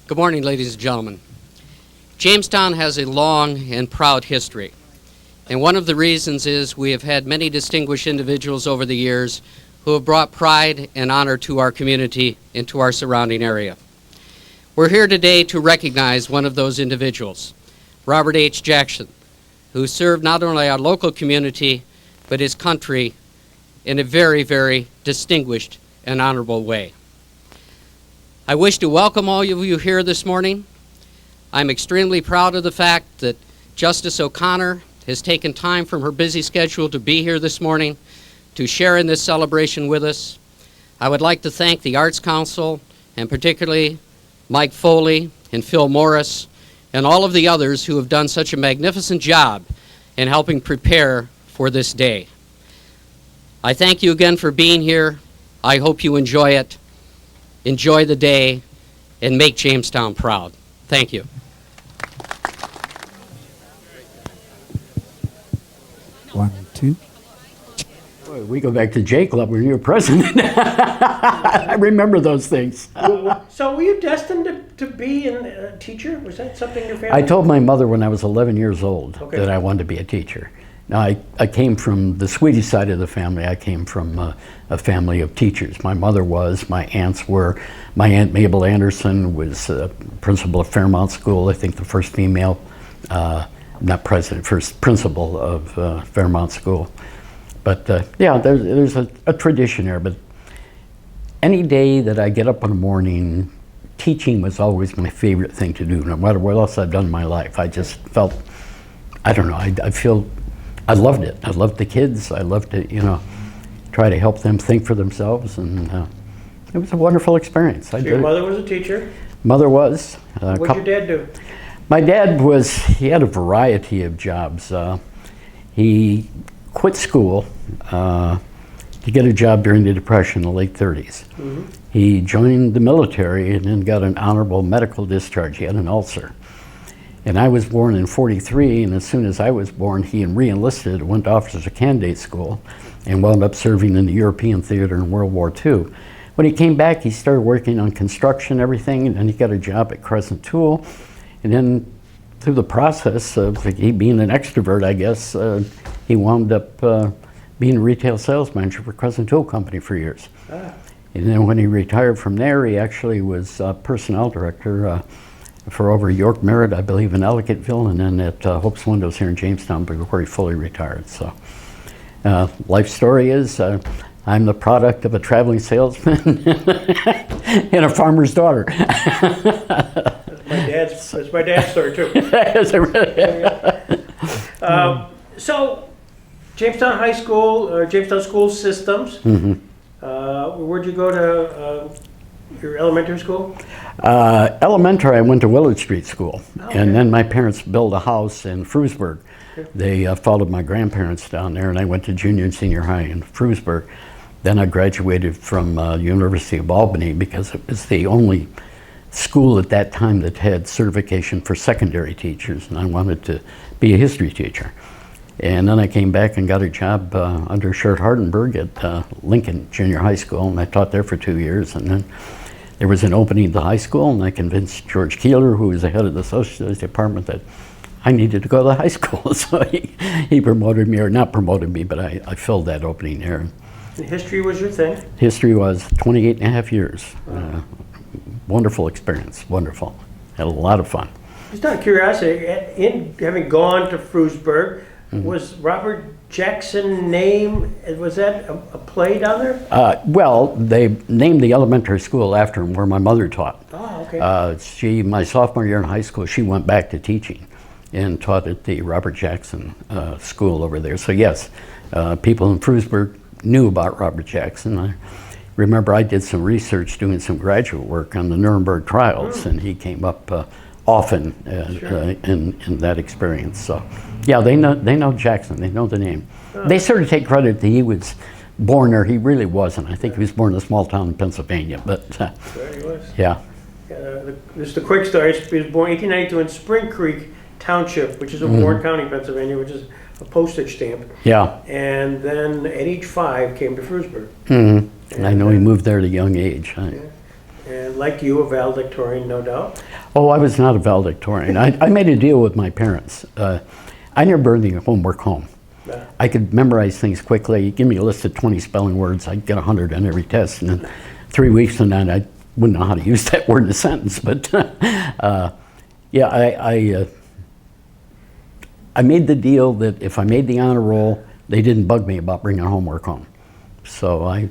Good morning, ladies and gentlemen. Jamestown has a long and proud history, and one of the reasons is we have had many distinguished individuals over the years who have brought pride and honor to our community and to our surrounding area. We're here today to recognize one of those individuals, Robert H. Jackson, who served not only our local community, but his country in a very, very distinguished and honorable way. I wish to welcome all of you here this morning. I'm extremely proud of the fact that Justice O'Connor has taken time from her busy schedule to be here this morning to share in this celebration with us. I would like to thank the Arts Council, and particularly Mike Foley and Phil Morris, and all of the others who have done such a magnificent job in helping prepare for this day. I thank you again for being here. I hope you enjoy it. Enjoy the day and make Jamestown proud. Thank you. One, two. Boy, we go back to J Club when you were president. I remember those things. So were you destined to be a teacher? Was that something your family? I told my mother when I was 11 years old Okay. that I wanted to be a teacher. Now, I came from the Swedish side of the family. I came from a family of teachers. My mother was, my aunts were. My Aunt Mabel Anderson was principal of Fairmount School, I think the first female, not president, first principal of Fairmount School. But yeah, there's a tradition there. But any day that I get up in the morning, teaching was always my favorite thing to do, no matter what else I've done in my life. I just felt, I don't know, I loved it. I loved the kids. I loved to, try to help them think for themselves, and it was a wonderful experience. So your mother was a teacher? Mother was. What did your dad do? My dad he had a variety of jobs. He quit school to get a job during the Depression in the late 30s. Mm-hmm. He joined the military and then got an honorable medical discharge. He had an ulcer. And I was born in '43, and as soon as I was born, he re-enlisted, went to Officers of Candidate School, and wound up serving in the European theater in World War II. When he came back, he started working on construction and everything, and then he got a job at Crescent Tool. And then through the process of he being an extrovert, I guess, he wound up being a retail sales manager for Crescent Tool Company for years. Ah. And then when he retired from there, he actually was personnel director for over York Merritt, I believe, in Ellicottville, and then at Hope's Windows here in Jamestown before he fully retired. So, life story is I'm the product of a traveling salesman and a farmer's daughter. That's my dad's story too. Is it really? So, Jamestown High School, Jamestown School Systems. Mm-hmm. Where'd you go to your elementary school? Elementary, I went to Willard Street School, Okay. and then my parents built a house in Frewsburg. Okay. They followed my grandparents down there, and I went to junior and senior high in Frewsburg. Then I graduated from University of Albany because it was the only school at that time that had certification for secondary teachers, and I wanted to be a history teacher. And then I came back and got a job under Sheriff Hardenberg at Lincoln Junior High School, and I taught there for 2 years. And then there was an opening at the high school, and I convinced George Keeler, who was the head of the social studies department, that I needed to go to the high school. So he promoted me, or not promoted me, but I filled that opening there. And history was your thing? History was 28 and a half years. Wow. Wonderful experience, wonderful. Had a lot of fun. Just out of curiosity, in having gone to Frewsburg, mm-hmm. was Robert Jackson name, was that a play down there? Well, they named the elementary school after him, where my mother taught. Oh, okay. My sophomore year in high school, she went back to teaching and taught at the Robert Jackson school over there. So yes, people in Frewsburg knew about Robert Jackson. I remember I did some research doing some graduate work on the Nuremberg trials, and he came up often in that experience. So yeah, they know Jackson, they know the name. Oh. They sort of take credit that he was born there. He really wasn't. I think he was born in a small town in Pennsylvania, but there he was. Yeah. Just a quick story. He was born 1892 in Spring Creek Township, which is in Warren County, Pennsylvania, which is a postage stamp. Yeah. And then at age 5 came to Frewsburg. Mm-hmm. And I know he moved there at a young age. Yeah. And like you, a valedictorian, no doubt. Oh, I was not a valedictorian. I made a deal with my parents. I never brought any homework home. Yeah. I could memorize things quickly. Give me a list of 20 spelling words, I'd get 100 on every test. And then 3 weeks from that, I wouldn't know how to use that word in a sentence. But yeah, I made the deal that if I made the honor roll, they didn't bug me about bringing homework home. So I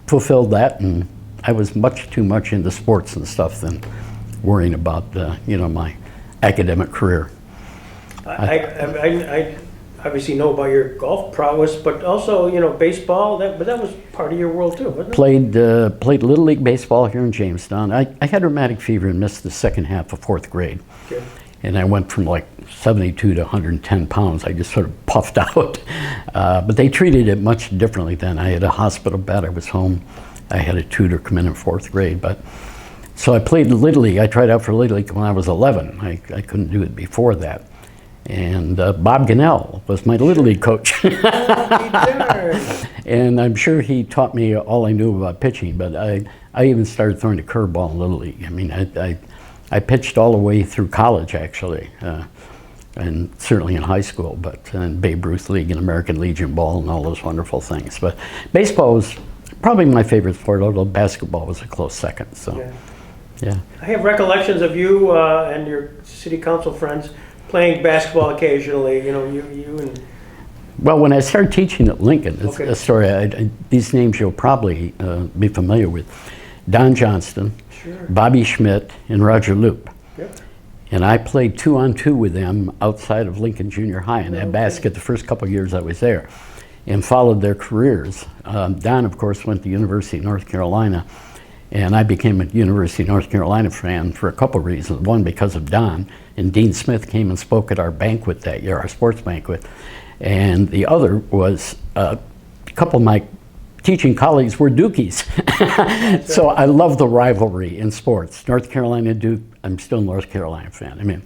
fulfilled that, and I was much too much into sports and stuff than worrying about my academic career. I obviously know about your golf prowess, but also, baseball, but that was part of your world too, wasn't it? Played Little League Baseball here in Jamestown. I had rheumatic fever and missed the second half of fourth grade. Okay. And I went from like 72 to 110 pounds. I just sort of puffed out. But they treated it much differently then. I had a hospital bed. I was home. I had a tutor come in fourth grade. So I played Little League. I tried out for Little League when I was 11. I couldn't do it before that. And Bob Gannell was my Little League coach. And I'm sure he taught me all I knew about pitching, but I even started throwing a curveball in Little League. I mean, I pitched all the way through college, actually, and certainly in high school, but in Babe Ruth League and American Legion Ball and all those wonderful things. But baseball was probably my favorite sport, although basketball was a close second. So, yeah. I have recollections of you and your city council friends playing basketball occasionally. You and. Well, when I started teaching at Lincoln, it's Okay. a story. These names you'll probably be familiar with: Don Johnston, Sure. Bobby Schmidt, and Roger Loop. Yep. And I played 2-on-2 with them outside of Lincoln Junior High in that Okay. basket the first couple of years I was there, and followed their careers. Don, of course, went to University of North Carolina, and I became a University of North Carolina fan for a couple of reasons. One, because of Don, and Dean Smith came and spoke at our banquet that year, our sports banquet. And the other was a couple of my teaching colleagues were Dukies. So I love the rivalry in sports. North Carolina Duke, I'm still a North Carolina fan. I mean,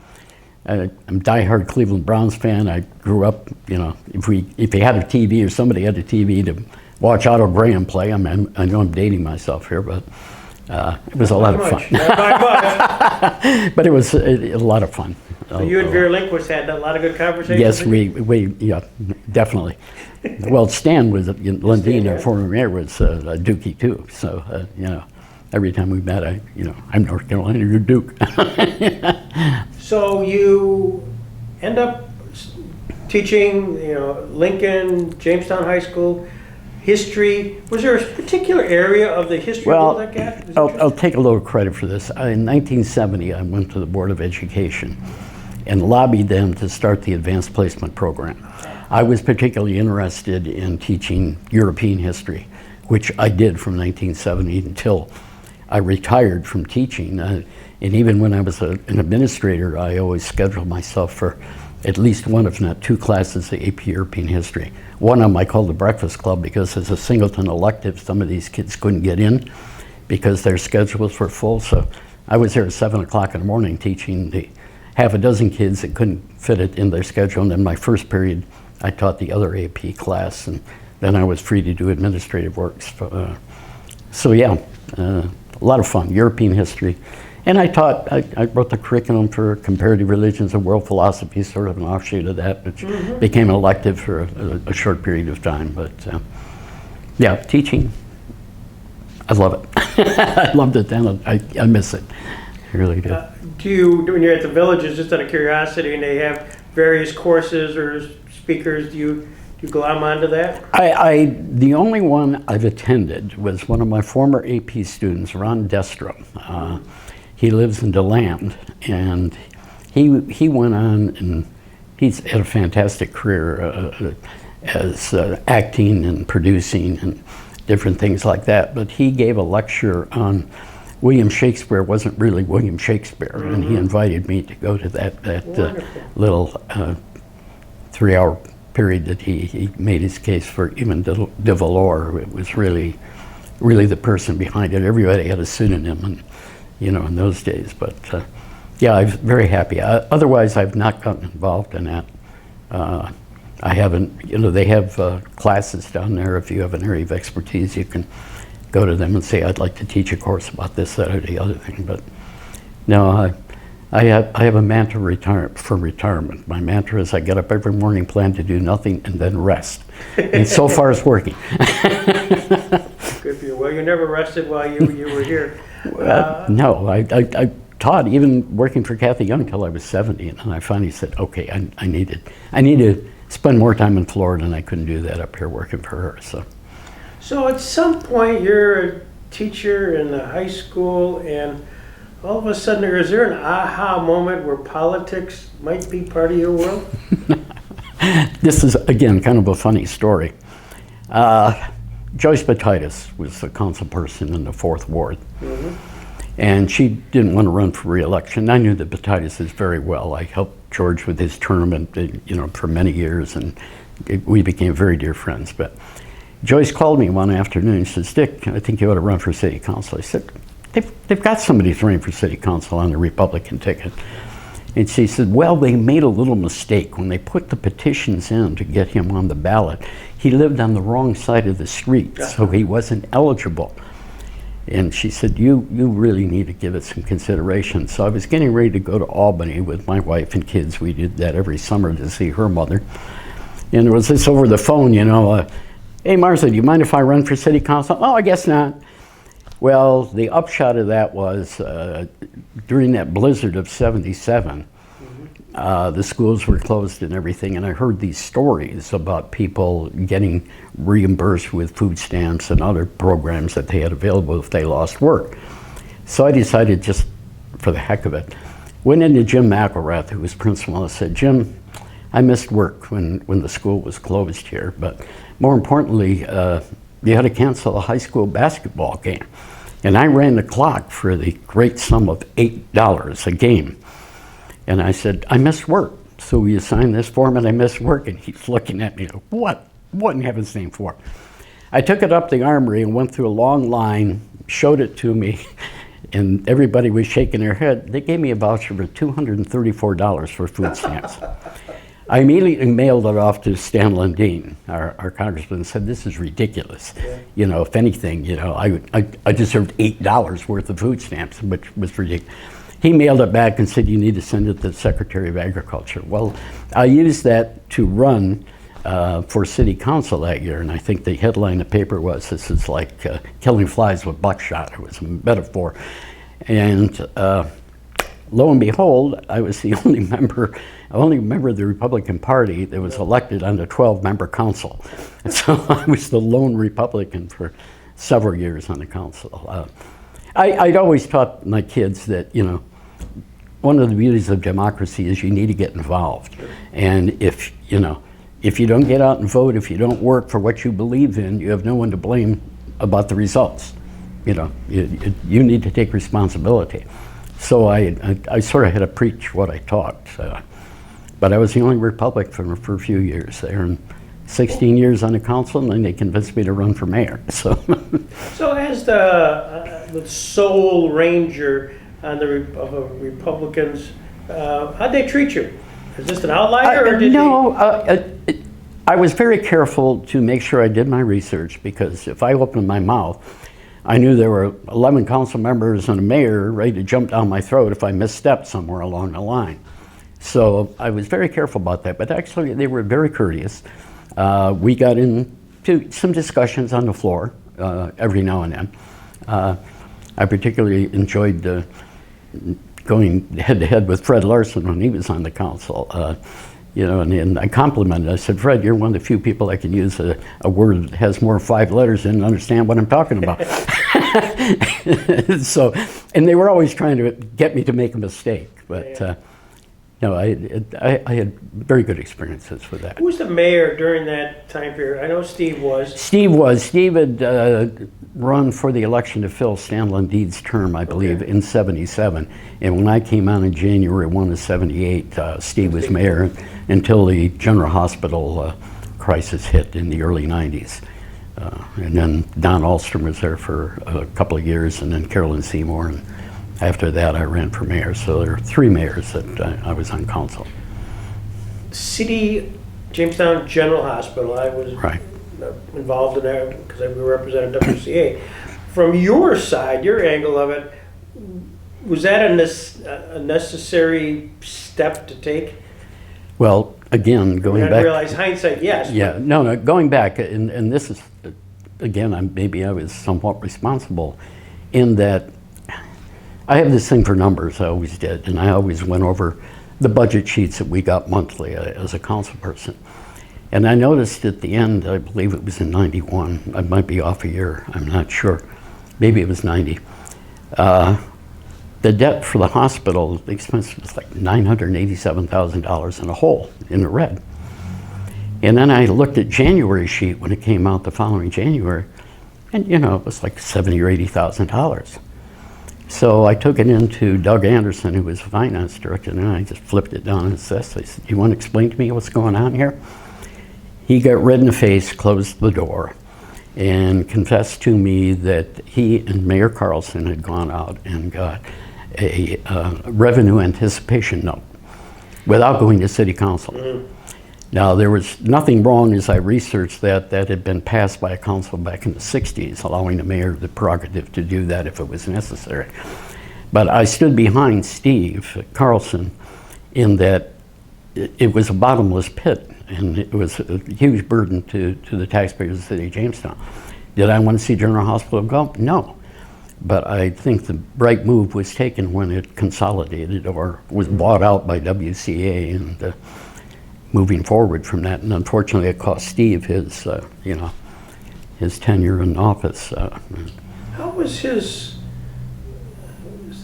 I'm a diehard Cleveland Browns fan. I grew up, if you had a TV or somebody had a TV to watch Otto Graham play, I know I'm dating myself here, but it was a lot of fun. Not by much. But it was a lot of fun. So you and Vera Lindquist had a lot of good conversations? Yes, we definitely. Well, Stan was, Lundeen, our former mayor, was a Dookie too. So, every time we met, I'm North Carolina, you're Duke. So you end up teaching, Lincoln, Jamestown High School, history. Was there a particular area of the history Well, that got? I'll take a little credit for this. In 1970, I went to the Board of Education and lobbied them to start the advanced placement program. I was particularly interested in teaching European history, which I did from 1970 until I retired from teaching. And even when I was an administrator, I always scheduled myself for at least one, if not two classes of AP European history. One of them I called the Breakfast Club because as a singleton elective, some of these kids couldn't get in because their schedules were full. So I was there at 7 o'clock in the morning teaching the half a dozen kids that couldn't fit it in their schedule. And then my first period, I taught the other AP class, and then I was free to do administrative works. So yeah, a lot of fun, European history. And I wrote the curriculum for comparative religions and world philosophy, sort of an offshoot of that, which became an elective for a short period of time. But yeah, teaching, I love it. I loved it then, I miss it. I really do. When you're at the villages, just out of curiosity, and they have various courses or speakers, do you glom onto that? The only one I've attended was one of my former AP students, Ron Destro. He lives in DeLand, and he went on, and he's had a fantastic career as acting and producing and different things like that. But he gave a lecture on William Shakespeare wasn't really William Shakespeare, and he invited me to go to that little 3-hour period that he made his case for even de Valois. It was really the person behind it. Everybody had a pseudonym, and in those days. But yeah, I'm very happy. Otherwise, I've not gotten involved in that. I haven't. They have classes down there. If you have an area of expertise, you can go to them and say, I'd like to teach a course about this, that, or the other thing. But no, I have a mantra for retirement. My mantra is I get up every morning, plan to do nothing, and then rest. And so far it's working. Good for you. Well, you never rested while you were here. No, I taught, even working for Kathy Young, till I was 70, and then I finally said, okay, I need to spend more time in Florida, and I couldn't do that up here working for her. So at some point, you're a teacher in the high school, and all of a sudden, is there an aha moment where politics might be part of your world? This is, again, kind of a funny story. Joyce Batitis was the council person in the 4th Ward. Mm-hmm. And she didn't want to run for re-election. I knew the Batitis very well. I helped George with his term, and, for many years, and we became very dear friends. But Joyce called me one afternoon and says, Dick, I think you ought to run for city council. I said, they've got somebody running for city council on the Republican ticket. And she said, well, they made a little mistake. When they put the petitions in to get him on the ballot, he lived on the wrong side of the street, so he wasn't eligible. And she said, you really need to give it some consideration. So I was getting ready to go to Albany with my wife and kids. We did that every summer to see her mother. And there was this over the phone, hey, Martha, do you mind if I run for city council? Oh, I guess not. Well, the upshot of that was during that blizzard of 77, the schools were closed and everything, and I heard these stories about people getting reimbursed with food stamps and other programs that they had available if they lost work. So I decided, just for the heck of it, went into Jim McElrath, who was principal, and said, Jim, I missed work when the school was closed here, but more importantly, you had to cancel a high school basketball game. And I ran the clock for the great sum of $8 a game. And I said, I missed work. So will you sign this form? And I missed work. And he's looking at me like, what in heaven's name for? I took it up the armory and went through a long line, showed it to me, and everybody was shaking their head. They gave me a voucher for $234 for food stamps. I immediately mailed it off to Stan Lundeen, our congressman, and said, this is ridiculous. Yeah. If anything, I deserved $8 worth of food stamps, which was ridiculous. He mailed it back and said, you need to send it to the Secretary of Agriculture. Well, I used that to run for city council that year, and I think the headline of the paper was, this is like killing flies with buckshot. It was a metaphor. And lo and behold, I was the only member of the Republican Party that was elected on the 12-member council. And so I was the lone Republican for several years on the council. I'd always taught my kids that, one of the beauties of democracy is you need to get involved. And if you don't get out and vote, if you don't work for what you believe in, you have no one to blame about the results. You need to take responsibility. So I sort of had to preach what I taught. But I was the only Republican for a few years there, and 16 years on the council, and then they convinced me to run for mayor. So as the sole ranger on of Republicans, how'd they treat you? Is this an outlier, or did I was very careful to make sure I did my research, because if I opened my mouth, I knew there were 11 council members and a mayor ready to jump down my throat if I misstepped somewhere along the line. So I was very careful about that, but actually they were very courteous. We got into some discussions on the floor every now and then. I particularly enjoyed going head-to-head with Fred Larson when he was on the council. And I complimented. I said, Fred, you're one of the few people that can use a word that has more than 5 letters in and understand what I'm talking about. So, and they were always trying to get me to make a mistake, but no, I had very good experiences with that. Who was the mayor during that time period? I know Steve was. Steve had run for the election to fill Stan Lundeen's term, I believe, in 77. And when I came on in January 1 of 78, Steve was mayor until the General Hospital crisis hit in the early 90s. And then Don Alstrom was there for a couple of years, and then Carolyn Seymour. And after that, I ran for mayor. So there are 3 mayors that I was on council. City Jamestown General Hospital, I was involved in that because we represented WCA. from your side, your angle of it, was that a necessary step to take? Well, again, going I back. realize hindsight, yes. Yeah, no, going back, and this is, again, maybe I was somewhat responsible in that I have this thing for numbers, I always did, and I always went over the budget sheets that we got monthly as a council person. And I noticed at the end, I believe it was in 91, I might be off a year, I'm not sure, maybe it was 90. The debt for the hospital, the expense was like $987,000 in a hole, in the red. And then I looked at January sheet when it came out the following January, and you know, it was like $70,000 or $80,000. So I took it into Doug Anderson, who was the finance director, and I just flipped it down and said, "You want to explain to me what's going on here?" He got red in the face, closed the door, and confessed to me that he and Mayor Carlson had gone out and got a revenue anticipation note without going to city council. Now, there was nothing wrong as I researched that had been passed by a council back in the 60s, allowing the mayor the prerogative to do that if it was necessary. But I stood behind Steve Carlson in that it was a bottomless pit, and it was a huge burden to the taxpayers of the city of Jamestown. Did I want to see General Hospital go? No. But I think the right move was taken when it consolidated or was bought out by WCA, and moving forward from that. And unfortunately, it cost Steve his, his tenure in office. How was his?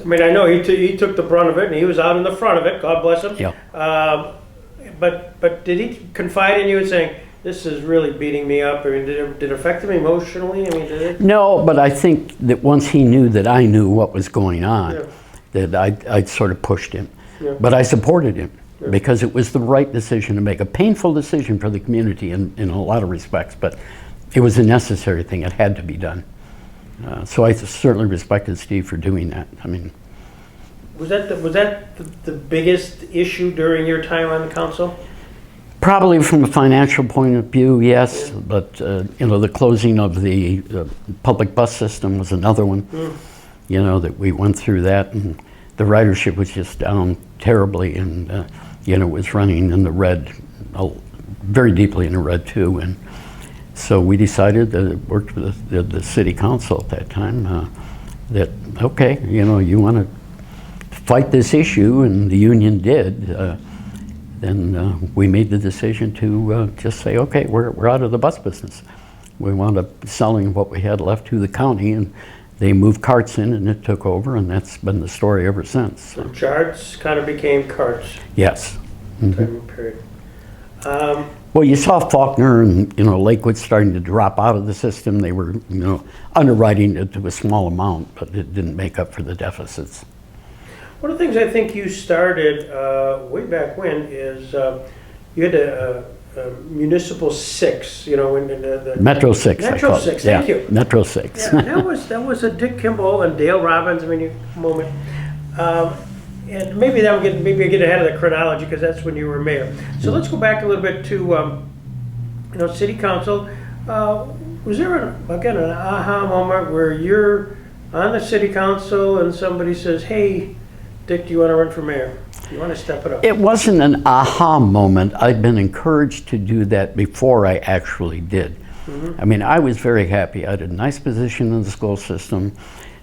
I mean, I know he took the brunt of it, and he was out in the front of it. God bless him. Yeah. But did he confide in you and saying, "This is really beating me up," or did it affect him emotionally? I mean, did it? No, but I think that once he knew that I knew what was going on, Yeah. that I sort of pushed him. Yeah. But I supported him because it was the right decision to make, a painful decision for the community in a lot of respects, but it was a necessary thing. It had to be done. So I certainly respected Steve for doing that. I mean, Was that the biggest issue during your time on the council? probably from a financial point of view, yes, but the closing of the public bus system was another one. That we went through that, and the ridership was just down terribly, and it was running in the red, very deeply in the red too. And so we decided that it worked with the city council at that time, that okay, you want to fight this issue, and the union did. Then we made the decision to just say, okay, we're out of the bus business. We wound up selling what we had left to the county, and they moved carts in, and it took over, and that's been the story ever since. So charts kind of became carts. Yes. Time period. Well, you saw Faulkner and Lakewood starting to drop out of the system. They were underwriting it to a small amount, but it didn't make up for the deficits. One of the things I think you started way back when is you had a Municipal 6, in the Metro 6. Metro 6, thank you. Metro 6. Yeah, that was a Dick Kimball and Dale Robbins. I mean, moment. And maybe I get ahead of the chronology because that's when you were mayor. So let's go back a little bit to city council. Was there an aha moment where you're on the city council and somebody says, "Hey, Dick, do you want to run for mayor? Do you want to step it up?" It wasn't an aha moment. I'd been encouraged to do that before I actually did. I mean, I was very happy. I had a nice position in the school system.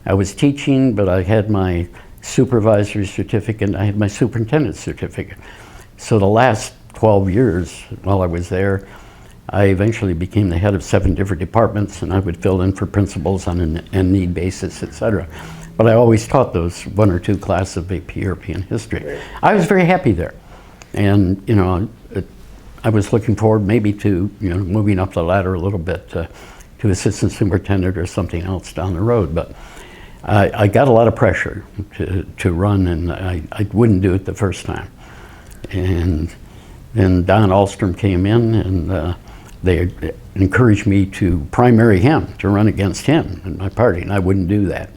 I was teaching, but I had my supervisory certificate. I had my superintendent's certificate. So the last 12 years while I was there, I eventually became the head of 7 different departments, and I would fill in for principals on a need basis, etc. But I always taught those 1 or 2 classes of AP European history. Right. I was very happy there. And, I was looking forward maybe to, moving up the ladder a little bit to assistant superintendent or something else down the road. But I got a lot of pressure to run, and I wouldn't do it the first time. And then Don Ahlstrom came in, and they encouraged me to primary him, to run against him in my party, and I wouldn't do that.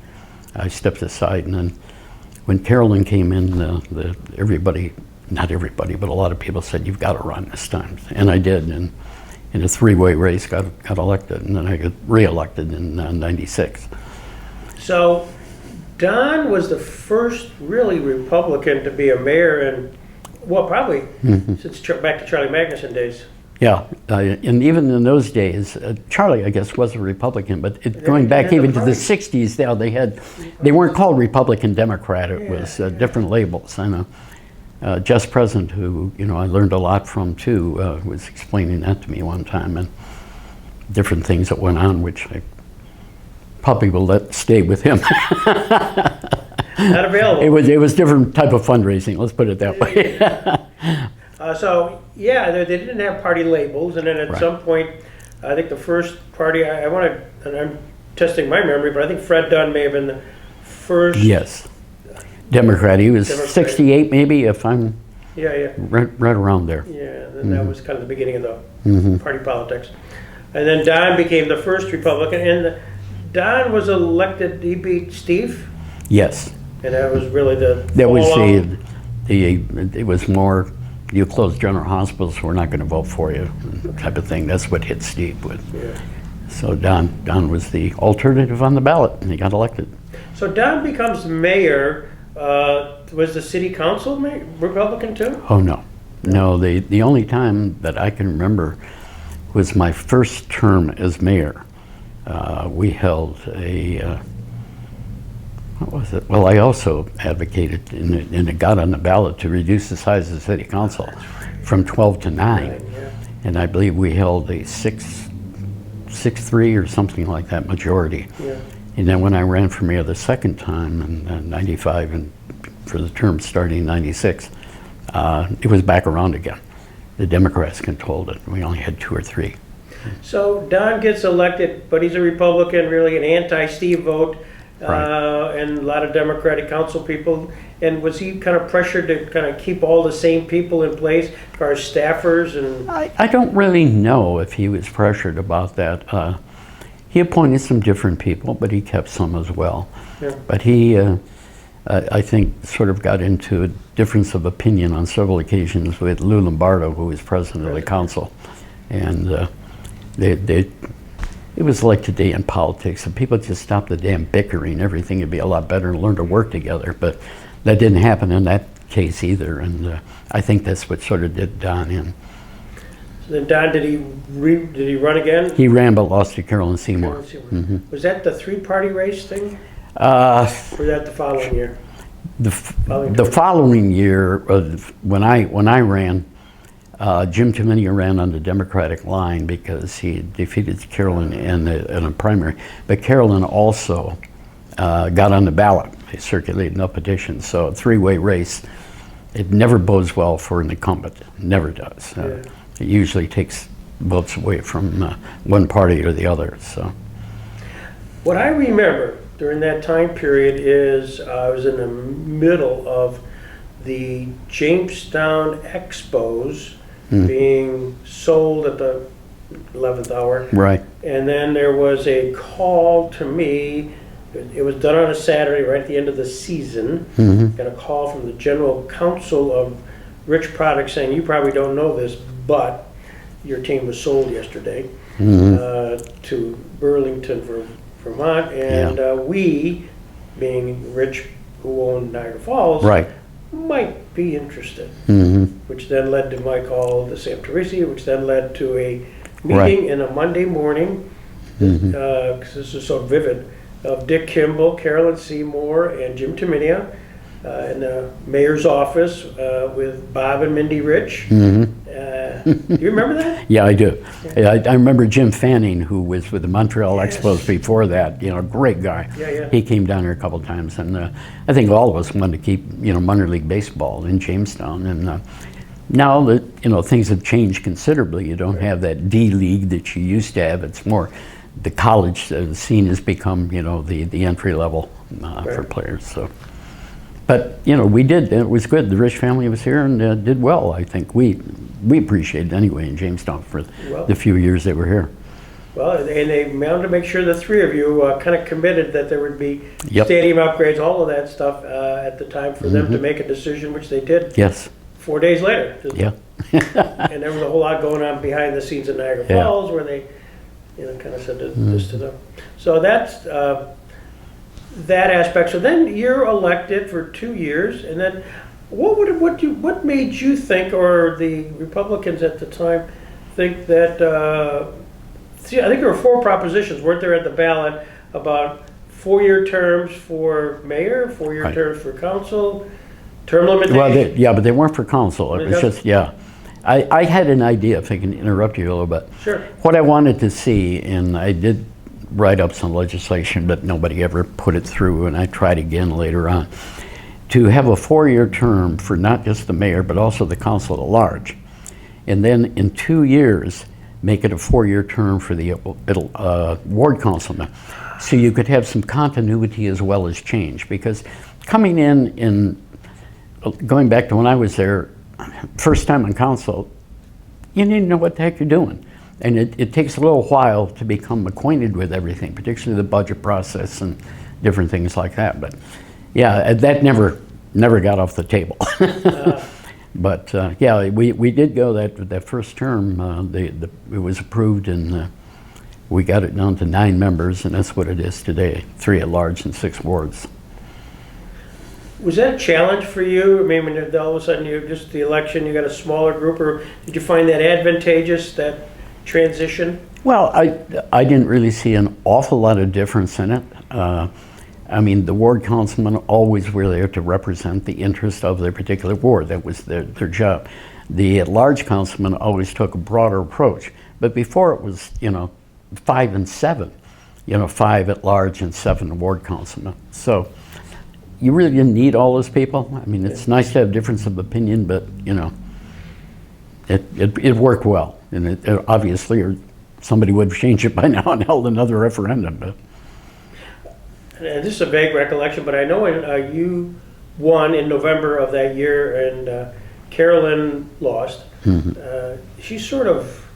I stepped aside, and then when Carolyn came in, everybody, not everybody, but a lot of people said, "You've got to run this time." And I did, and in a 3-way race got elected, and then I got re-elected in '96. So Don was the first really Republican to be a mayor in, well, probably since back to Charlie Magnuson days. Yeah, and even in those days, Charlie, I guess, was a Republican, but going back even to the 60s, now they weren't called Republican Democrat. It was different labels. I know Jess Present, who I learned a lot from too, was explaining that to me one time, and different things that went on, which I probably will let stay with him. Not available. It was different type of fundraising. Let's put it that way. So yeah, they didn't have party labels, and then at some point, I think the first party I want to, and I'm testing my memory, but I think Fred Dunn may have been the first. Yes, Democrat. He was 68, maybe, if I'm right around there. Yeah, and that was kind of the beginning of the party politics, and then Don became the first Republican, and Don was elected. He beat Steve. Yes, and that was really that was it was more. You close general hospitals, we're not going to vote for you, type of thing. That's what hit Steve with. Yeah. So Don was the alternative on the ballot, and he got elected. So Don becomes mayor. Was the city council Republican too? Oh no, no. The only time that I can remember was my first term as mayor. We held a. What was it? Well, I also advocated, and it got on the ballot, to reduce the size of the city council from 12 to 9. Right, yeah. And I believe we held a 6-3 or something like that majority. Yeah. And then when I ran for mayor the second time in 95 and for the term starting in 96, it was back around again. The Democrats controlled it. We only had 2 or 3. So Don gets elected, but he's a Republican, really an anti-Steve vote. Right. And a lot of Democratic council people. And was he kind of pressured to kind of keep all the same people in place as far as staffers? And I don't really know if he was pressured about that. He appointed some different people, but he kept some as well. Yeah. But he, I think, sort of got into a difference of opinion on several occasions with Lou Lombardo, who was president of the council. And it was like today in politics. If people just stopped the damn bickering, everything would be a lot better and learn to work together. But that didn't happen in that case either. And I think that's what sort of did Don in. So then Don, did he run again? He ran but lost to Carolyn Seymour. Mm-hmm. Was that the 3-party race thing? Or was that the following year? The following year, when I ran, Jim Tumminia ran on the Democratic line because he defeated Carolyn in a primary. But Carolyn also got on the ballot. They circulated no petitions. So a 3-way race, it never bodes well for an incumbent. It never does. It usually takes votes away from one party or the other. So, what I remember during that time period is I was in the middle of the Jamestown Expos being sold at the 11th hour. Right. And then there was a call to me. It was done on a Saturday right at the end of the season. Got a call from the general counsel of Rich Products saying, you probably don't know this, but your team was sold yesterday to Burlington, Vermont. And we, being Rich, who owned Niagara Falls, right, might be interested, which then led to my call to Sam Teresi, which then led to a meeting in a Monday morning, because this is so vivid, of Dick Kimball, Carolyn Seymour, and Jim Tumminia in the mayor's office with Bob and Mindy Rich. Do you remember that? Yeah, I do. Yeah. I remember Jim Fanning, who was with the Montreal Expos before that. Great guy. Yeah. He came down here a couple of times, and I think all of us wanted to keep minor league baseball in Jamestown. And now that things have changed considerably, you don't have that D League that you used to have. It's more the college scene has become the entry level for players. So. But we did. It was good. The Rich family was here and did well. I think we appreciated it anyway in Jamestown for the few years they were here. Well, and they wanted to make sure the 3 of you kind of committed that there would be stadium upgrades, all of that stuff at the time for them to make a decision, which they did. Yes. 4 days later. Yeah. And there was a whole lot going on behind the scenes in Niagara Falls where they, kind of said this to them. So that's. that aspect. So then you're elected for 2 years, and then what made you think, or the Republicans at the time think that? See, I think there were 4 propositions, weren't there, at the ballot about 4-year terms for mayor, 4-year Right. terms for council, term limitation. Well, yeah, but they weren't for council. It was Okay. just, yeah. I had an idea, if I can interrupt you a little bit. Sure. What I wanted to see, and I did write up some legislation, but nobody ever put it through, and I tried again later on, to have a 4-year term for not just the mayor, but also the council at large. And then in 2 years, make it a 4-year term for the ward councilman. So you could have some continuity as well as change. Because coming in, going back to when I was there, first time on council, you need to know what the heck you're doing. And it takes a little while to become acquainted with everything, particularly the budget process and different things like that. But yeah, that never got off the table. But yeah, we did go that first term. It was approved, and we got it down to 9 members, and that's what it is today: 3 at large and 6 wards. Was that a challenge for you? I mean, when all of a sudden just the election, you got a smaller group, or did you find that advantageous, that transition? Well, I didn't really see an awful lot of difference in it. I mean, the ward councilmen always were there to represent the interest of their particular ward. That was their job. The at-large councilmen always took a broader approach. But before it was, 5 and 7, 5 at large and 7 ward councilmen. So you really didn't need all those people. I mean, it's nice to have difference of opinion, but, it worked well. And it obviously, or somebody would have changed it by now and held another referendum. But. And this is a vague recollection, but I know you won in November of that year, and Carolyn lost. Mm-hmm. She sort of,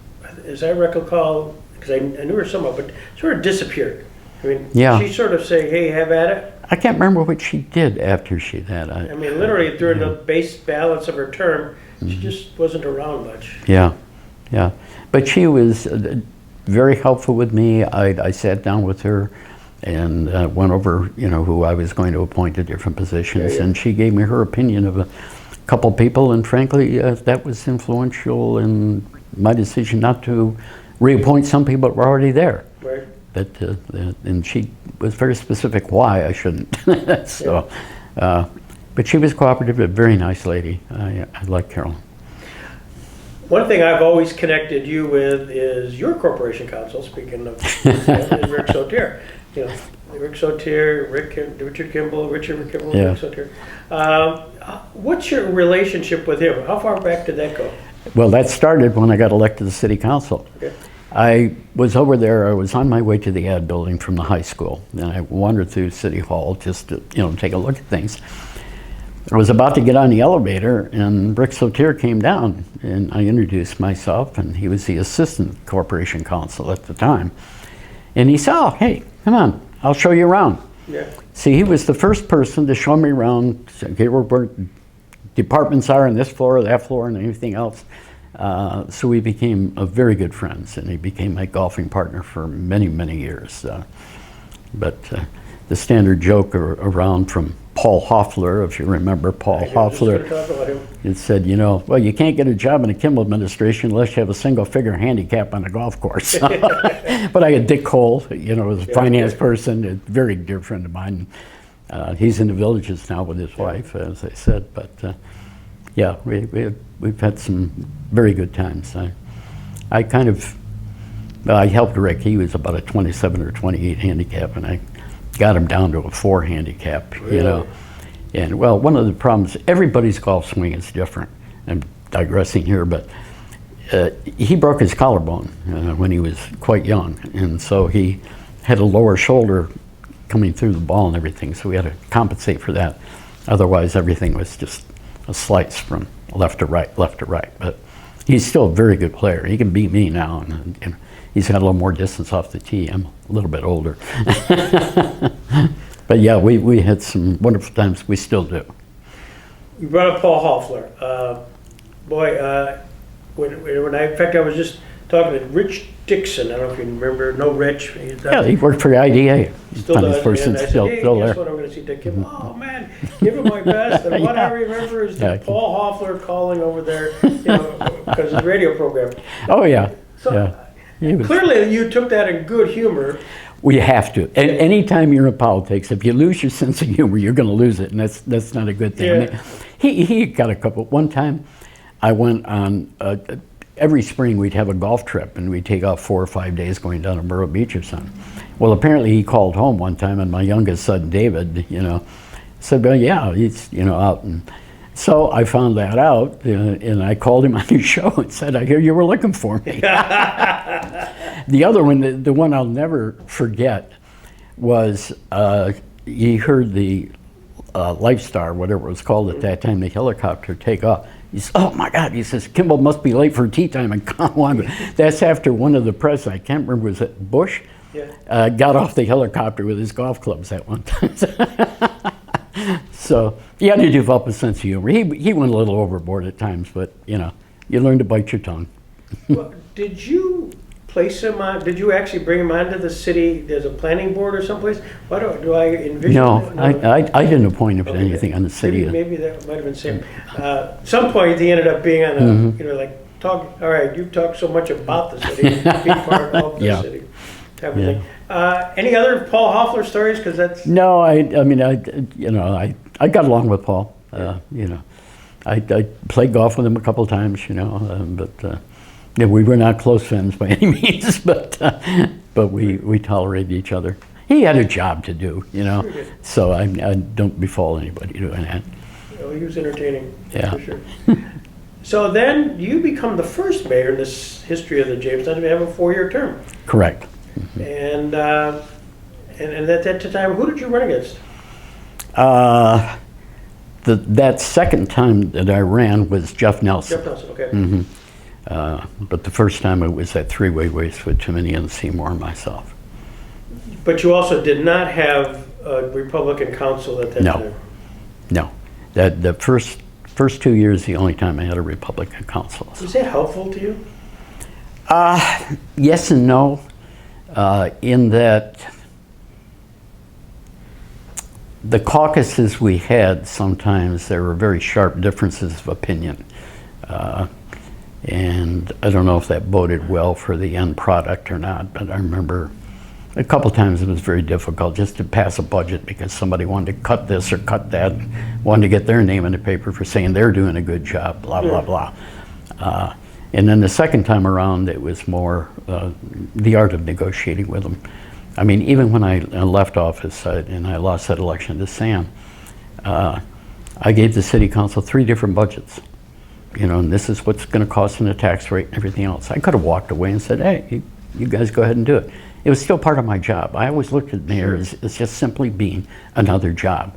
as I recall, because I knew her somewhat, but sort of disappeared. I mean, Yeah. she sort of say, "Hey, have at it." I can't remember what she did after she did. I mean, literally during the base balance of her term, she just wasn't around much. Yeah, yeah. But she was very helpful with me. I sat down with her and went over, who I was going to appoint to different positions, Yeah. and she gave me her opinion of a couple people, and frankly, that was influential in my decision not to reappoint some people that were already there. Right. And she was very specific why I shouldn't. So, but she was cooperative, a very nice lady. I like Carolyn. One thing I've always connected you with is your corporation counsel, speaking of Rick Sotier. Rick Sotier, Richard Kimball, Yeah. Rick Sotier. What's your relationship with him? How far back did that go? Well, that started when I got elected to city council. Okay. I was over there, I was on my way to the ad building from the high school, and I wandered through City Hall just to, take a look at things. I was about to get on the elevator, and Rick Sotier came down, and I introduced myself, and he was the assistant corporation counsel at the time. And he said, "Oh, hey, come on, I'll show you around." Yeah. See, he was the first person to show me around, okay, where departments are on this floor, that floor, and anything else. So we became very good friends, and he became my golfing partner for many, many years. But the standard joke around from Paul Hoffler, if you remember Paul Hoffler, it said, well, you can't get a job in the Kimball administration unless you have a single-figure handicap on a golf course. But I had Dick Cole, was a finance person, a very dear friend of mine. He's in the Villages now with his wife, as I said. But yeah, we've had some very good times. I helped Rick. He was about a 27 or 28 handicap, and I got him down to a 4 handicap, Really? And well, one of the problems, everybody's golf swing is different. I'm digressing here, but he broke his collarbone when he was quite young, and so he had a lower shoulder coming through the ball and everything, so we had to compensate for that. Otherwise, everything was just a slice from left to right. But he's still a very good player. He can beat me now, and he's got a little more distance off the tee. I'm a little bit older. But yeah, we had some wonderful times. We still do. You brought up Paul Hoffler. When I was just talking to Rich Dixon. I don't know if you remember. No, Rich. Yeah, he worked for the IDA. Still Funniest does. person, And I said, still hey, there. guess what? I'm going to see Dick Kimball. Oh, man, give him my best. And what I remember is Yeah. Paul Hoffler calling over there, because of the radio program. Oh, yeah. So Yeah. He was- clearly you took that in good humor. We have to. And anytime you're in politics, if you lose your sense of humor, you're going to lose it, and that's not a good thing. I mean, he got a couple. One time, I went on. Every spring we'd have a golf trip, and we'd take off 4 or 5 days going down to Myrtle Beach or something. Well, apparently he called home one time, and my youngest son David, said, "Well, yeah, he's out." And so I found that out, and I called him on his show and said, "I hear you were looking for me." The other one, the one I'll never forget, was he heard the Lifestar, whatever it was called at that time, the helicopter take off. He says, "Oh my God," he says, "Kimball must be late for tea time in Conway." That's after one of the presidents, I can't remember, was it Bush? Yeah. Got off the helicopter with his golf clubs at one time. So he had to develop a sense of humor. He went a little overboard at times, but you learn to bite your tongue. Well, did you place him on, did you actually bring him onto the city, there's a planning board or someplace? Why do I envision? No, that? I didn't appoint him to Okay. anything on the city. Maybe that might have been same. Some point he ended up being on a, like, all right, you talk so much about the city, be part of the Yeah. city. Type of thing. Any other Paul Hoffler stories? Because that's... No, I got along with Paul. I played golf with him a couple of times, but we were not close friends by any means, but we tolerated each other. He had a job to do, so I don't befault anybody doing that. He was entertaining, Yeah. for sure. So then you become the first mayor in this history of the Jamestown to have a 4-year term. Correct. And at that time, who did you run against? That second time that I ran was Jeff Nelson. Jeff Nelson, okay. But the first time it was that three-way race with Jiminy and Seymour and myself. But you also did not have a Republican council at that time. No. The first 2 years, the only time I had a Republican council. Was that helpful to you? Yes and no, in that the caucuses we had, sometimes there were very sharp differences of opinion. And I don't know if that boded well for the end product or not, but I remember a couple times it was very difficult just to pass a budget because somebody wanted to cut this or cut that, wanted to get their name in the paper for saying they're doing a good job, blah, blah, blah. And then the second time around, it was more the art of negotiating with them. I mean, even when I left office and I lost that election to Sam, I gave the city council 3 different budgets. And this is what's going to cost in the tax rate and everything else. I could have walked away and said, hey, you guys go ahead and do it. It was still part of my job. I always looked at mayor as just simply being another job.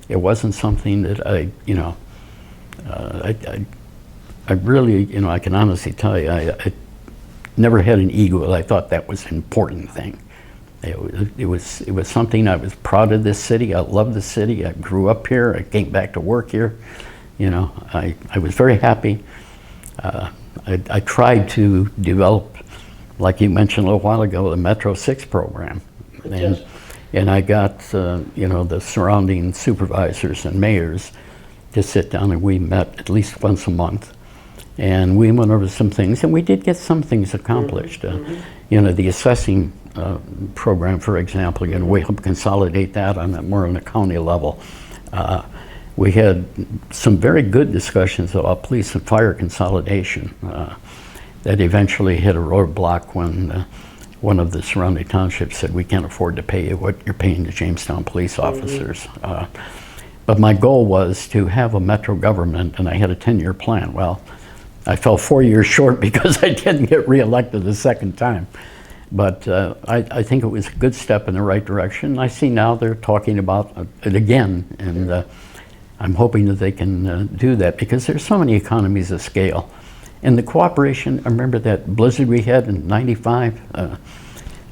It wasn't something that I really, I can honestly tell you, I never had an ego. I thought that was an important thing. It was something. I was proud of this city. I loved the city. I grew up here. I came back to work here. I was very happy. I tried to develop, like you mentioned a little while ago, the Metro 6 program. And I got, the surrounding supervisors and mayors to sit down, and we met at least once a month. And we went over some things, and we did get some things accomplished. The assessing program, for example, we helped consolidate that more on a county level. We had some very good discussions about police and fire consolidation that eventually hit a roadblock when one of the surrounding townships said, we can't afford to pay you what you're paying the Jamestown police officers. But my goal was to have a metro government, and I had a 10-year plan. Well, I fell 4 years short because I didn't get reelected the second time. But I think it was a good step in the right direction. I see now they're talking about it again, and I'm hoping that they can do that because there's so many economies of scale. And the cooperation, I remember that blizzard we had in 95,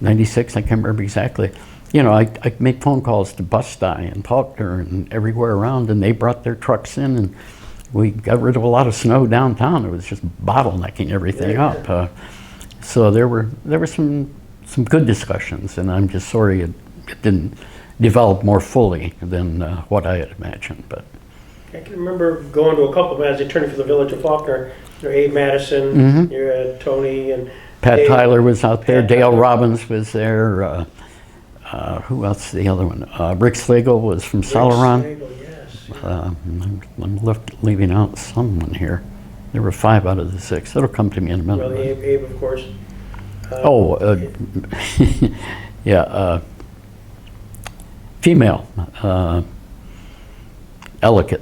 96, I can't remember exactly. I made phone calls to Bust-I and Faulkner and everywhere around, and they brought their trucks in, and we got rid of a lot of snow downtown. It was just bottlenecking everything up. So there were some good discussions, and I'm just sorry it didn't develop more fully than what I had imagined. But I can remember going to a couple of them as attorney for the Village of Faulkner. You know, Abe Madison, you had Tony and Pat Dave. Tyler was out there. Pat Dale Tyler. Robbins was there. Who else? The other one. Rick Slagle was from Celeron. Slagle, yes. I'm leaving out someone here. There were 5 out of the 6. It'll come to me in a minute. Well, Abe, of course. Yeah. Female. Ellicott.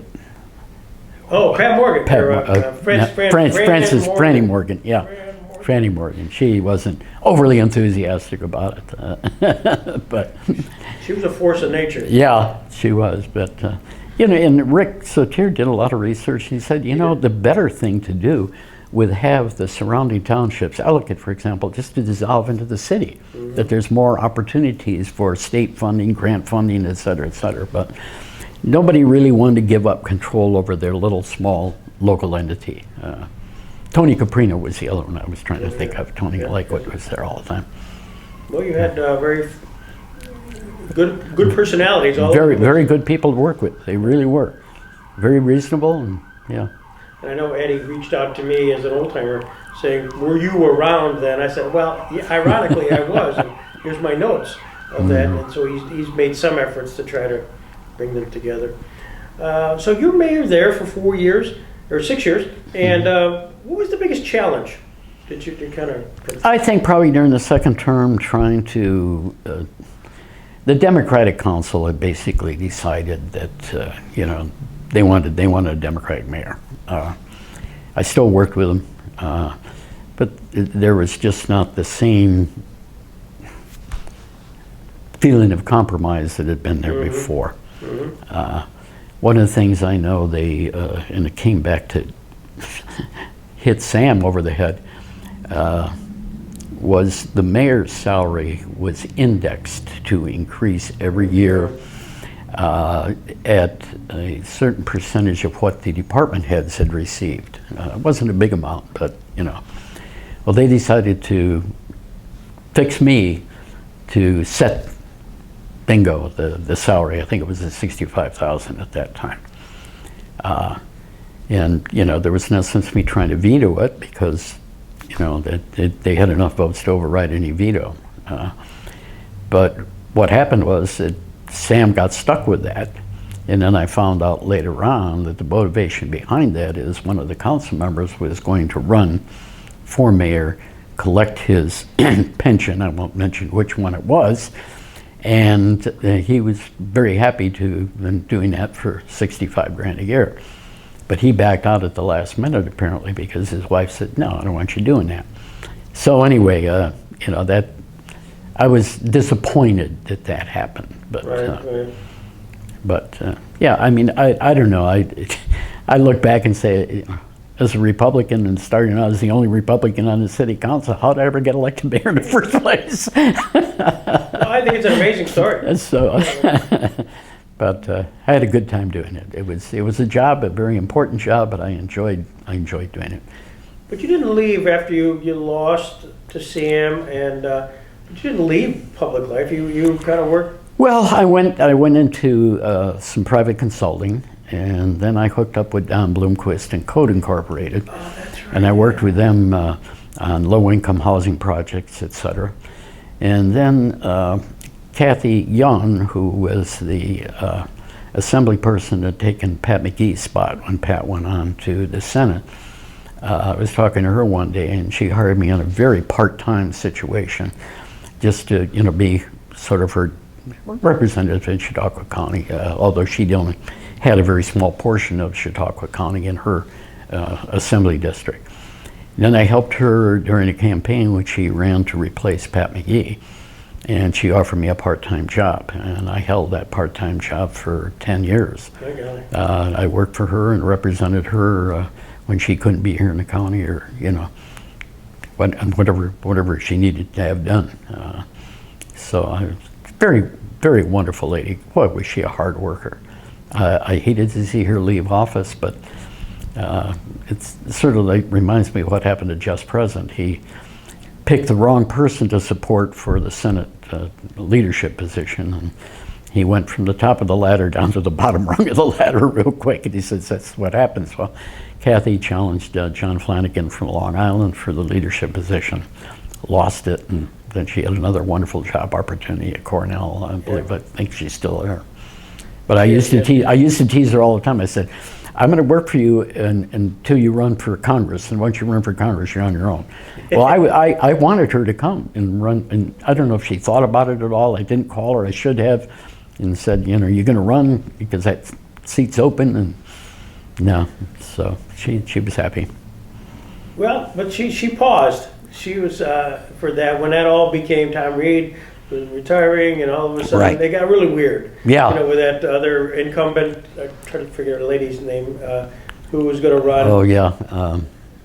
Oh, Pat Morgan. Pat, or, Francis Morgan. Franny Morgan. Yeah. Franny Morgan. She wasn't overly enthusiastic about it, but She was a force of nature. yeah, she was. But and Rick Sotier did a lot of research. He said, the better thing to do would have the surrounding townships, Ellicott, for example, just to dissolve into the city. That there's more opportunities for state funding, grant funding, et cetera, et cetera. But nobody really wanted to give up control over their little, small local entity. Tony Caprino was the other one I was trying to think of. Tony Lakewood was there all the time. Well, you had very good personalities. All Very, over the very good people to work with. They really were. Very reasonable, and yeah. And I know Eddie reached out to me as an old timer saying, "Were you around then?" I said, "Well, yeah, ironically, I was. And here's my notes of that." And so he's made some efforts to try to bring them together. So you were mayor there for 4 years or 6 years, and what was the biggest challenge that you kind of? I think probably during the second term, trying to, the Democratic Council had basically decided that they wanted a Democratic mayor. I still worked with them, but there was just not the same feeling of compromise that had been there before. One of the things I know and it came back to hit Sam over the head, was the mayor's salary was indexed to increase every year at a certain percentage of what the department heads had received. It wasn't a big amount, but well, they decided to fix me to set bingo the salary. I think it was at $65,000 at that time. And there was no sense in me trying to veto it because they had enough votes to override any veto. But what happened was that Sam got stuck with that, and then I found out later on that the motivation behind that is one of the council members was going to run for mayor, collect his pension. I won't mention which one it was. And he was very happy to have been doing that for $65,000 a year. But he backed out at the last minute, apparently, because his wife said, "No, I don't want you doing that." So anyway, that I was disappointed that happened. But Right. but yeah, I mean, I don't know. I look back and say, as a Republican and starting out as the only Republican on the city council, how did I ever get elected mayor in the first place? Well, I think it's an amazing story. So, but I had a good time doing it. It was a job, a very important job, but I enjoyed doing it. But you didn't leave after you lost to Sam, and you didn't leave public life. You kind of worked. Well, I went into some private consulting, and then I hooked up with Don Bloomquist and Code Incorporated. Oh, that's right. And I worked with them on low-income housing projects, et cetera. And then Kathy Young, who was the assembly person that had taken Pat McGee's spot when Pat went on to the Senate, I was talking to her one day, and she hired me on a very part-time situation, just to be sort of her representative in Chautauqua County, although she only had a very small portion of Chautauqua County in her assembly district. And then I helped her during a campaign which she ran to replace Pat McGee, and she offered me a part-time job, and I held that part-time job for 10 years. I got it. I worked for her and represented her when she couldn't be here in the county, or whatever she needed to have done. So I was very, very wonderful lady. Boy, was she a hard worker. I hated to see her leave office, but it's sort of like reminds me of what happened to Just President. He picked the wrong person to support for the Senate leadership position. And he went from the top of the ladder down to the bottom rung of the ladder real quick. And he says, that's what happens. Well, Kathy challenged John Flanagan from Long Island for the leadership position, lost it, and then she had another wonderful job opportunity at Cornell. I believe, I think she's still there. But I used to tease her all the time. I said, I'm going to work for you until you run for Congress, and once you run for Congress, you're on your own. Well, I wanted her to come and run, and I don't know if she thought about it at all. I didn't call her. I should have, and said, you know, you're going to run because that seat's open, and no. So she was happy. Well, but she paused. She was for that when that all became Tom Reed was retiring, and all of a sudden they got really weird. Yeah. You know, with that other incumbent, I'm trying to figure out the lady's name, who was going to run. Oh yeah,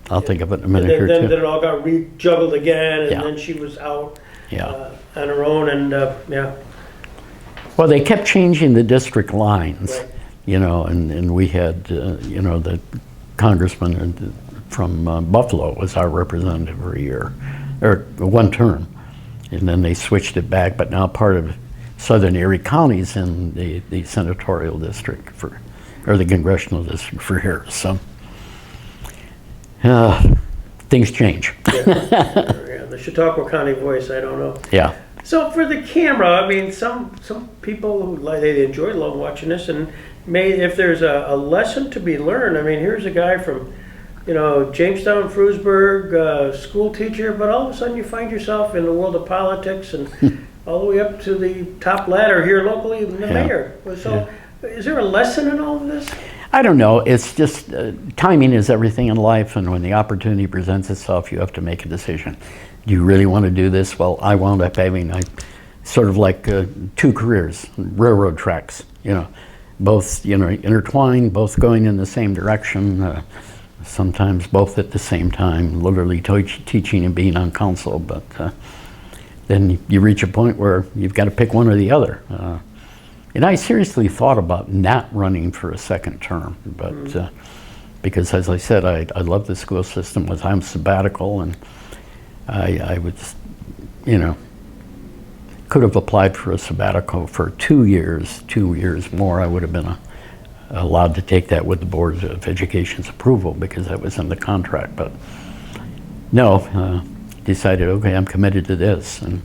I'll think of it in a minute or two. Then it all got re-juggled again, and then she was out on her own, and yeah. Well, they kept changing the district lines, Right. you know, and we had, you know, the congressman from Buffalo was our representative for a year, or one term. And then they switched it back, but now part of Southern Erie County is in the senatorial district or the congressional district for here. So things change. Yeah, the Chautauqua County voice, I don't know. Yeah. So for the camera, I mean, some people who they love watching this, and if there's a lesson to be learned, I mean, here's a guy from, you know, Jamestown, Frewsburg, school teacher, but all of a sudden you find yourself in the world of politics and all the way up to the top ladder here locally, the mayor. So is there a lesson in all of this? I don't know. It's just timing is everything in life, and when the opportunity presents itself, you have to make a decision. Do you really want to do this? Well, I wound up having sort of like two careers, railroad tracks, you know, both, you know, intertwined, both going in the same direction. Sometimes both at the same time, literally teaching and being on council, but then you reach a point where you've got to pick one or the other. And I seriously thought about not running for a second term, but because, as I said, I love the school system. I'm sabbatical, and I was, you know, could have applied for a sabbatical for 2 years, 2 years more. I would have been allowed to take that with the Board of Education's approval because that was in the contract. But no, decided, okay, I'm committed to this. And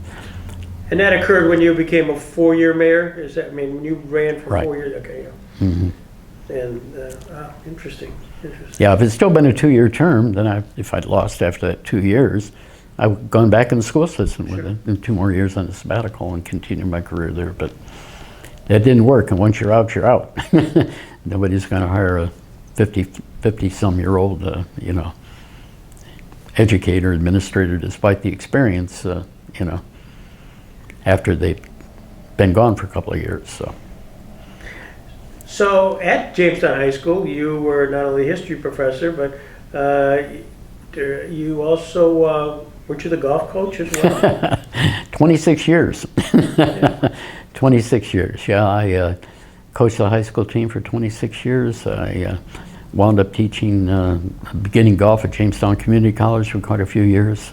that occurred when you became a 4-year mayor? Is that, I mean, when you ran for 4 years? Okay, yeah. Mm-hmm. And, interesting. Yeah, if it's still been a 2-year term, then if I'd lost after that 2 years, I would have gone back in the school system with it, and 2 more years on the sabbatical and continued my career there. But that didn't work, and once you're out, you're out. Nobody's going to hire a 50-some-year-old, you know, educator, administrator, despite the experience, you know, after they've been gone for a couple of years. So at Jamestown High School, you were not only a history professor, but you also, weren't you the golf coach as well? 26 years. 26 years, yeah. I coached the high school team for 26 years. I wound up teaching beginning golf at Jamestown Community College for quite a few years.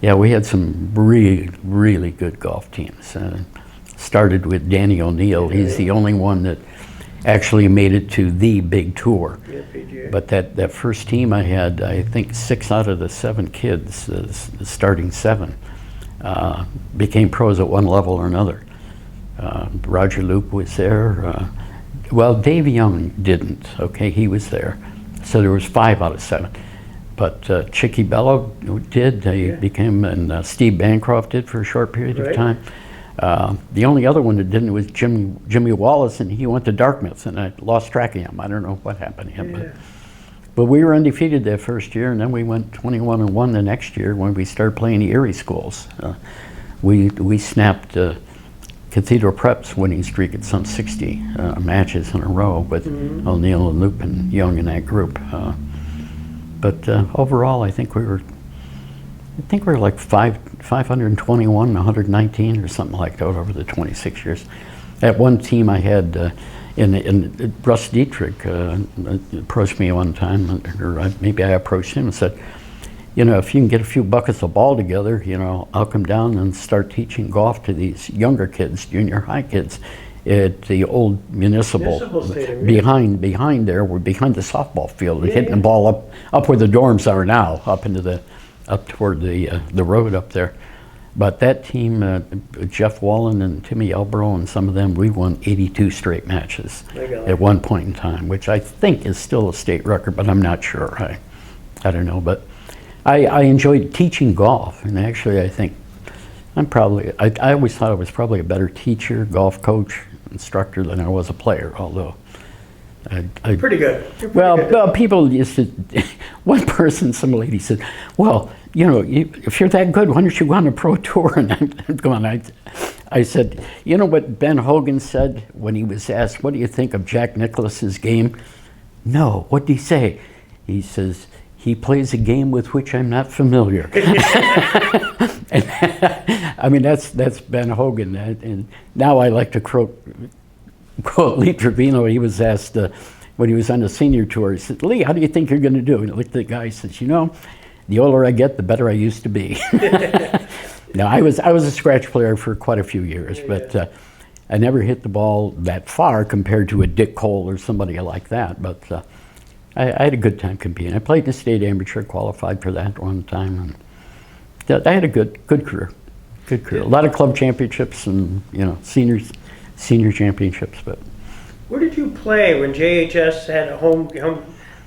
Yeah, we had some really, really good golf teams. Started with Danny O'Neill. He's the only one that actually made it to the big tour. Yeah, PGA. But that first team I had, I think 6 out of the 7 kids, the starting 7, became pros at one level or another. Roger Loop was there. Well, Dave Young didn't, okay, he was there. So there was 5 out of 7. But Chicky Bello did, he became, and Steve Bancroft did for a short period of time. The only other one that didn't was Jimmy Wallace, and he went to Dartmouth, and I lost track of him. I don't know what happened to him. But we were undefeated that first year, and then we went 21-1 the next year when we started playing the Erie schools. We snapped Cathedral Prep's winning streak at some 60 matches in a row with O'Neill and Loop and Young in that group. But overall, I think we were like 521, 119 or something like that over the 26 years. At one team I had, Russ Dietrich approached me one time, or maybe I approached him and said, you know, if you can get a few buckets of ball together, you know, I'll come down and start teaching golf to these younger kids, junior high kids, at the old municipal Stadium, behind there. We're behind the softball field, hitting the ball up where the dorms are now, up toward the road up there. But that team, Jeff Wallen and Timmy Elbro and some of them, we won 82 straight matches at one point in time, which I think is still a state record, but I'm not sure. I don't know, but I enjoyed teaching golf, and actually I think I always thought I was probably a better teacher, golf coach, instructor than I was a player, although Pretty good. You're pretty well, good. well, people used to, one person, some lady said, well, you know, if you're that good, why don't you go on a pro tour? And I'm going, I said, you know what Ben Hogan said when he was asked, what do you think of Jack Nicklaus's game? No, what did he say? He says, he plays a game with which I'm not familiar. And, I mean, that's Ben Hogan. And now I like to quote Lee Trevino. He was asked when he was on the senior tour, he said, Lee, how do you think you're going to do? And he looked at the guy and says, you know, the older I get, the better I used to be. Now, I was a scratch player for quite a few years, but I never hit the ball that far compared to a Dick Cole or somebody like that. But I had a good time competing. I played in the state amateur, qualified for that one time, and I had a good career. Good career. A lot of club championships and, you know, senior championships. But Where did you play when JHS had a home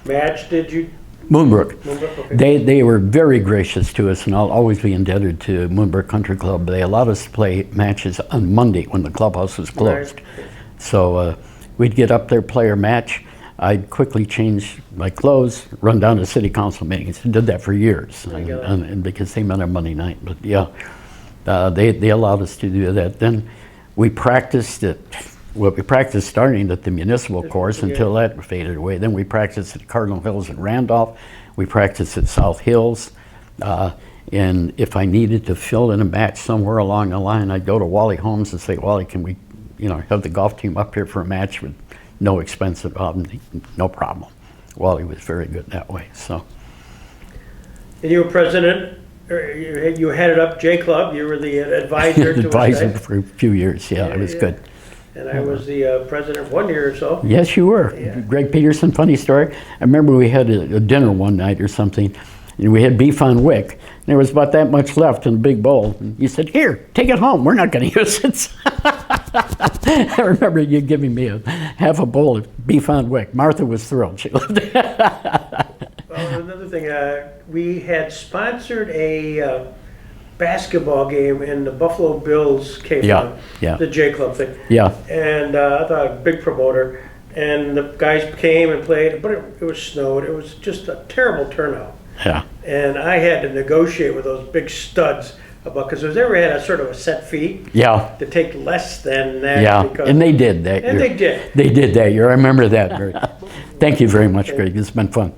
match? Did you? Moonbrook. Okay. They were very gracious to us, and I'll always be indebted to Moonbrook Country Club. They allowed us to play matches on Monday when the clubhouse was closed. Right. So we'd get up there, play our match. I'd quickly change my clothes, run down to city council meetings. I did that for years, and because they met on Monday night. But yeah, they allowed us to do that. Then we practiced at, well, we practiced starting at the municipal course until that faded away. Then we practiced at Cardinal Hills and Randolph. We practiced at South Hills. And if I needed to fill in a match somewhere along the line, I'd go to Wally Holmes and say, Wally, can we, you know, have the golf team up here for a match with no expense involved? No problem. Wally was very good that way. So. And you were president, or you headed up J Club. You were the advisor to Advisor us, right? for a few years. Yeah, it was good. And I was the president 1 year or so. Yes, you were. Yeah. Greg Peterson, funny story. I remember we had a dinner one night or something, and we had beef on wick. There was about that much left in a big bowl. And you said, here, take it home. We're not going to use it. I remember you giving me half a bowl of beef on wick. Martha was thrilled. She loved it. Well, another thing, we had sponsored a basketball game, and the Buffalo Bills came on, the J Club thing. Yeah. And I thought a big promoter, and the guys came and played, but it was snowed. It was just a terrible turnout. Yeah. And I had to negotiate with those big studs about, because they ever had a sort of a set fee Yeah. to take less than that. Yeah. Because, And they did that and year. they did. They did that year. I remember that. Thank you very much, Greg. It's been fun.